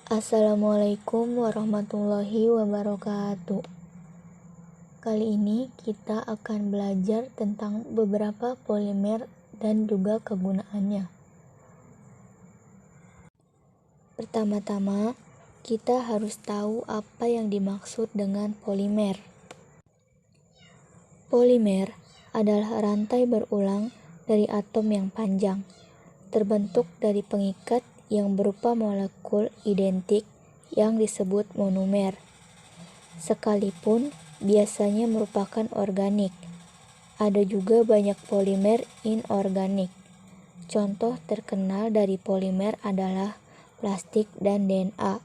Assalamualaikum warahmatullahi wabarakatuh. Kali ini kita akan belajar tentang beberapa polimer dan juga kegunaannya. Pertama-tama, kita harus tahu apa yang dimaksud dengan polimer. Polimer adalah rantai berulang dari atom yang panjang, terbentuk dari pengikat yang berupa molekul identik yang disebut monomer. Sekalipun biasanya merupakan organik, ada juga banyak polimer inorganik. Contoh terkenal dari polimer adalah plastik dan DNA.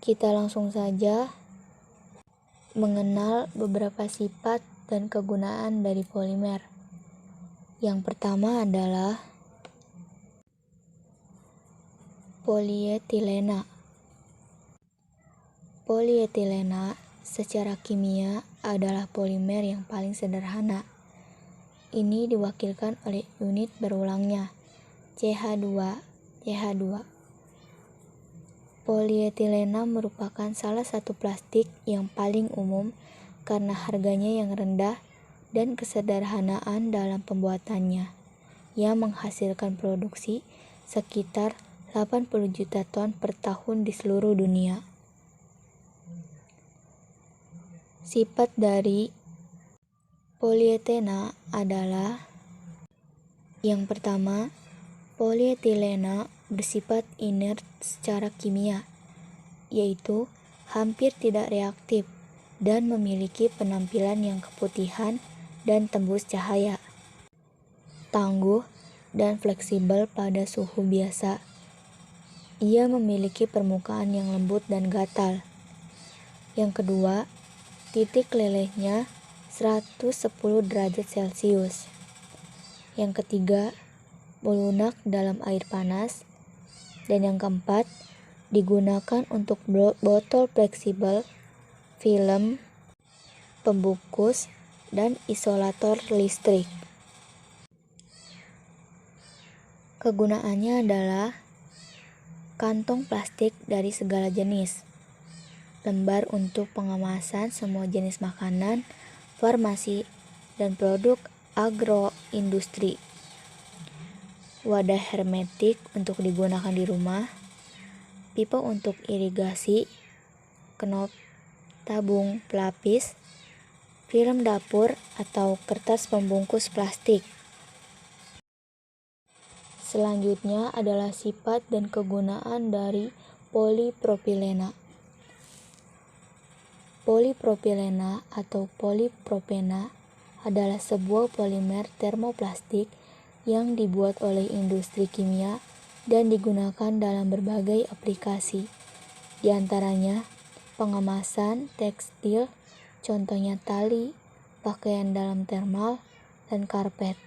Kita langsung saja mengenal beberapa sifat dan kegunaan dari polimer. Yang pertama adalah polietilena. Polietilena secara kimia adalah polimer yang paling sederhana. Ini diwakilkan oleh unit berulangnya, CH2. Polietilena merupakan salah satu plastik yang paling umum karena harganya yang rendah dan kesederhanaan dalam pembuatannya, yang menghasilkan produksi sekitar 80 juta ton per tahun di seluruh dunia. Sifat dari polietilena adalah: yang pertama, polietilena bersifat inert secara kimia, yaitu hampir tidak reaktif dan memiliki penampilan yang keputihan dan tembus cahaya, tangguh dan fleksibel pada suhu biasa. Ia memiliki permukaan yang lembut dan gatal. Yang kedua, titik lelehnya 110 derajat Celcius. Yang ketiga, melunak dalam air panas. Dan yang keempat, digunakan untuk botol fleksibel, film, pembungkus, dan isolator listrik. Kegunaannya adalah kantong plastik dari segala jenis, lembar untuk pengemasan semua jenis makanan, farmasi, dan produk agroindustri, wadah hermetik untuk digunakan di rumah, pipa untuk irigasi, knop tabung pelapis, film dapur, atau kertas pembungkus plastik. Selanjutnya adalah sifat dan kegunaan dari polipropilena. Polipropilena atau polipropena adalah sebuah polimer termoplastik yang dibuat oleh industri kimia dan digunakan dalam berbagai aplikasi, di antaranya pengemasan tekstil, contohnya tali, pakaian dalam thermal, dan karpet,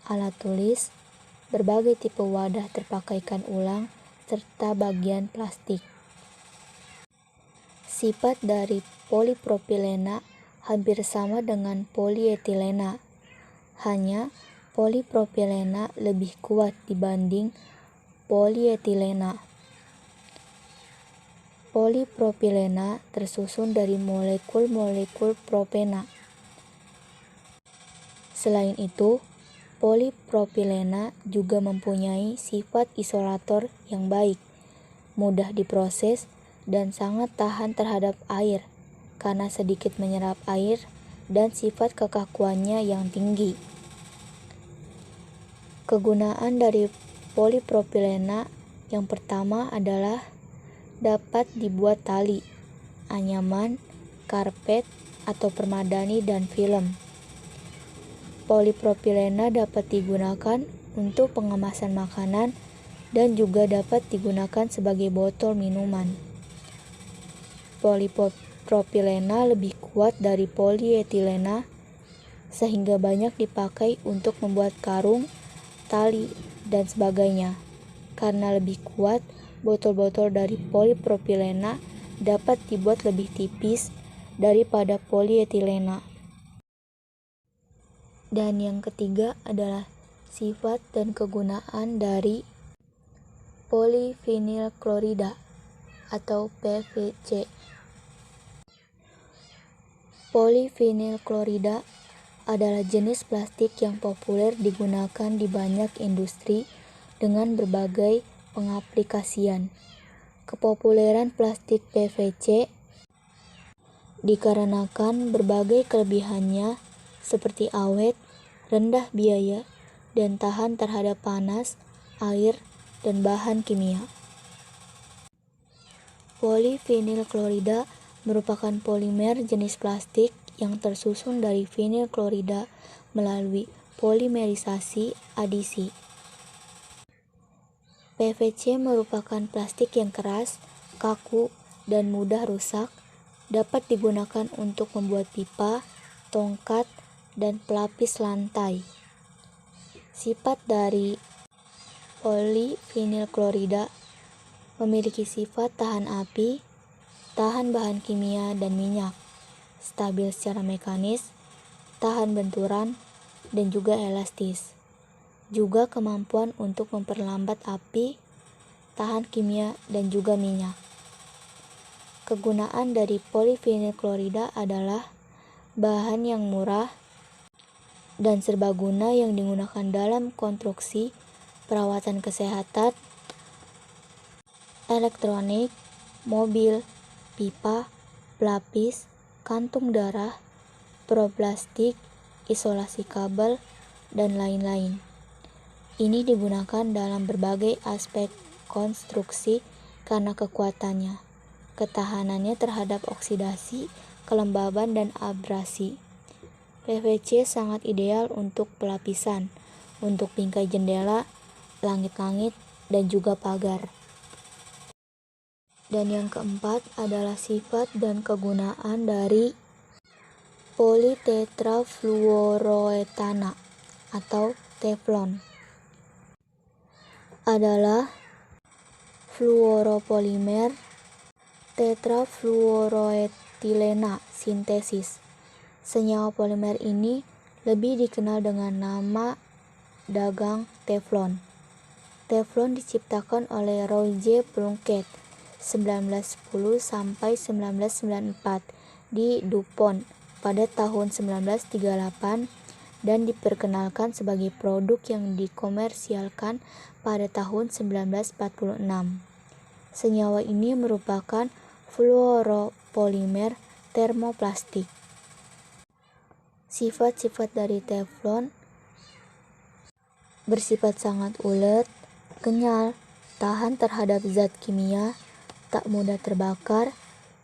alat tulis, berbagai tipe wadah terpakaikan ulang, serta bagian plastik. Sifat dari polipropilena hampir sama dengan polietilena, hanya polipropilena lebih kuat dibanding polietilena. Polipropilena tersusun dari molekul-molekul propena. Selain itu, polipropilena juga mempunyai sifat isolator yang baik, mudah diproses, dan sangat tahan terhadap air karena sedikit menyerap air dan sifat kekakuannya yang tinggi. Kegunaan dari polipropilena yang pertama adalah dapat dibuat tali, anyaman, karpet, atau permadani dan film. Polipropilena dapat digunakan untuk pengemasan makanan dan juga dapat digunakan sebagai botol minuman. Polipropilena lebih kuat dari polietilena sehingga banyak dipakai untuk membuat karung, tali, dan sebagainya. Karena lebih kuat, botol-botol dari polipropilena dapat dibuat lebih tipis daripada polietilena. Dan yang ketiga adalah sifat dan kegunaan dari Polyvinyl klorida atau PVC. Polyvinyl klorida adalah jenis plastik yang populer digunakan di banyak industri dengan berbagai pengaplikasian. Kepopuleran plastik PVC dikarenakan berbagai kelebihannya seperti awet, rendah biaya, dan tahan terhadap panas, air, dan bahan kimia. Polyvinyl klorida merupakan polimer jenis plastik yang tersusun dari vinyl klorida melalui polimerisasi adisi. PVC merupakan plastik yang keras, kaku, dan mudah rusak, dapat digunakan untuk membuat pipa, tongkat, dan pelapis lantai. Sifat dari polyvinyl klorida memiliki sifat tahan api, tahan bahan kimia dan minyak, stabil secara mekanis, tahan benturan, dan juga elastis. Juga kemampuan untuk memperlambat api, tahan kimia, dan juga minyak. Kegunaan dari polyvinyl klorida adalah bahan yang murah dan serbaguna yang digunakan dalam konstruksi, perawatan kesehatan, elektronik, mobil, pipa, pelapis, kantung darah, plastik, isolasi kabel, dan lain-lain. Ini digunakan dalam berbagai aspek konstruksi karena kekuatannya, ketahanannya terhadap oksidasi, kelembaban, dan abrasi. PVC sangat ideal untuk pelapisan, untuk bingkai jendela, langit-langit, dan juga pagar. Dan yang keempat adalah sifat dan kegunaan dari politetrafluoroetana atau teflon. Adalah fluoropolimer tetrafluoroetilena sintesis. Senyawa polimer ini lebih dikenal dengan nama dagang teflon. Teflon diciptakan oleh Roger Blanchett 1910 sampai 1994 di DuPont pada tahun 1938 dan diperkenalkan sebagai produk yang dikomersialkan pada tahun 1946. Senyawa ini merupakan fluoropolimer termoplastik. Sifat-sifat dari teflon bersifat sangat ulet, kenyal, tahan terhadap zat kimia, tak mudah terbakar,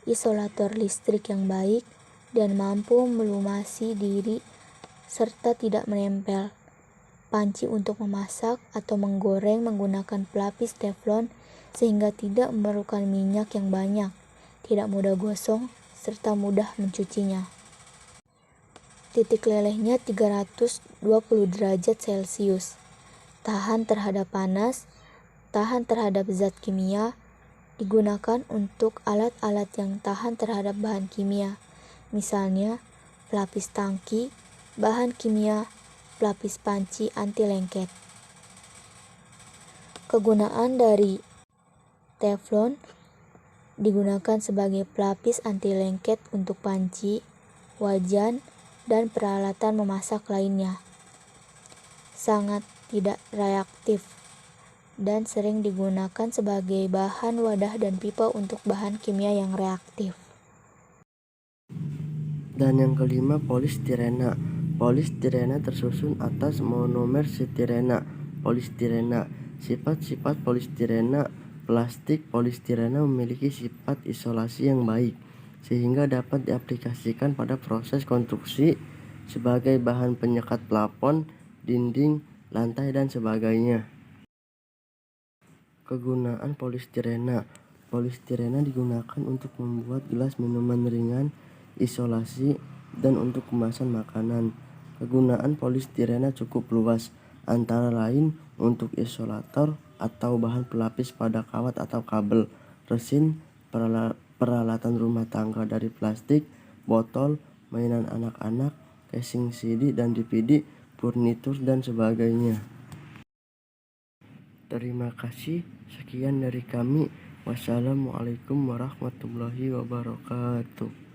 isolator listrik yang baik, dan mampu melumasi diri serta tidak menempel. Panci untuk memasak atau menggoreng menggunakan pelapis teflon sehingga tidak memerlukan minyak yang banyak, tidak mudah gosong, serta mudah mencucinya. Titik lelehnya 320 derajat Celcius. Tahan terhadap panas, tahan terhadap zat kimia, digunakan untuk alat-alat yang tahan terhadap bahan kimia, misalnya pelapis tangki, bahan kimia, pelapis panci anti lengket. Kegunaan dari teflon digunakan sebagai pelapis anti lengket untuk panci, wajan, dan peralatan memasak lainnya. Sangat tidak reaktif dan sering digunakan sebagai bahan wadah dan pipa untuk bahan kimia yang reaktif. Dan yang kelima, polistirena. Polistirena tersusun atas monomer stirena, polistirena. Sifat-sifat polistirena. Plastik polistirena memiliki sifat isolasi yang baik, sehingga dapat diaplikasikan pada proses konstruksi sebagai bahan penyekat plafon, dinding, lantai, dan sebagainya. Kegunaan polistirena. Polistirena digunakan untuk membuat gelas minuman ringan, isolasi, dan untuk kemasan makanan. Kegunaan polistirena cukup luas, antara lain untuk isolator atau bahan pelapis pada kawat atau kabel, resin, peralatan rumah tangga dari plastik, botol, mainan anak-anak, casing CD dan DVD, furnitur, dan sebagainya. Terima kasih. Sekian dari kami. Wassalamualaikum warahmatullahi wabarakatuh.